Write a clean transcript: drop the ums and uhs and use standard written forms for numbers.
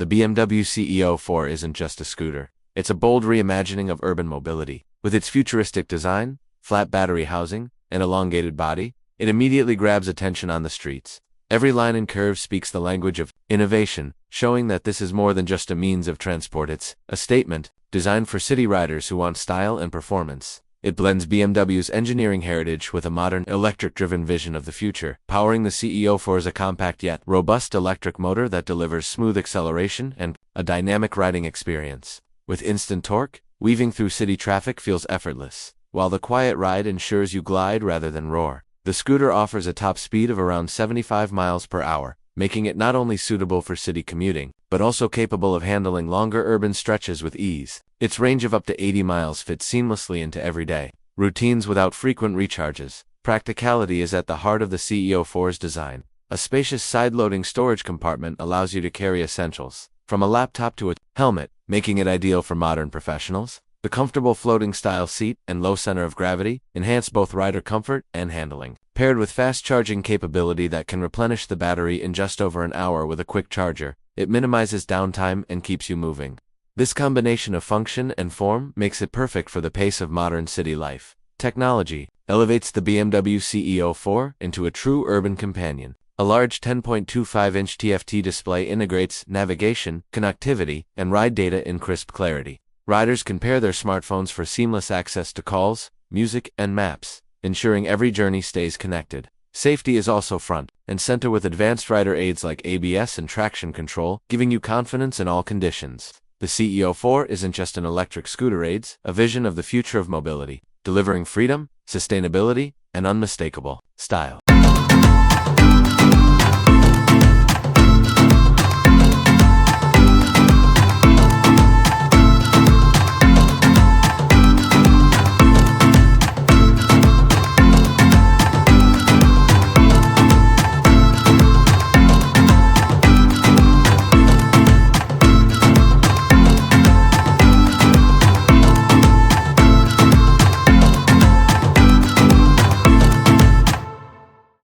The BMW CE04 isn't just a scooter. It's a bold reimagining of urban mobility. With its futuristic design, flat battery housing, and elongated body, it immediately grabs attention on the streets. Every line and curve speaks the language of innovation, showing that this is more than just a means of transport. It's a statement, designed for city riders who want style and performance. It blends BMW's engineering heritage with a modern, electric-driven vision of the future. Powering the CE04 is a compact yet robust electric motor that delivers smooth acceleration and a dynamic riding experience. With instant torque, weaving through city traffic feels effortless, while the quiet ride ensures you glide rather than roar. The scooter offers a top speed of around 75 miles per hour, making it not only suitable for city commuting, but also capable of handling longer urban stretches with ease. Its range of up to 80 miles fits seamlessly into everyday routines without frequent recharges. Practicality is at the heart of the CE04's design. A spacious side-loading storage compartment allows you to carry essentials, from a laptop to a helmet, making it ideal for modern professionals. The comfortable floating-style seat and low center of gravity enhance both rider comfort and handling. Paired with fast charging capability that can replenish the battery in just over an hour with a quick charger, it minimizes downtime and keeps you moving. This combination of function and form makes it perfect for the pace of modern city life. Technology elevates the BMW CE04 into a true urban companion. A large 10.25-inch TFT display integrates navigation, connectivity, and ride data in crisp clarity. Riders can pair their smartphones for seamless access to calls, music, and maps, ensuring every journey stays connected. Safety is also front and center with advanced rider aids like ABS and traction control, giving you confidence in all conditions. The CE04 isn't just an electric scooter, it's a vision of the future of mobility, delivering freedom, sustainability, and unmistakable style.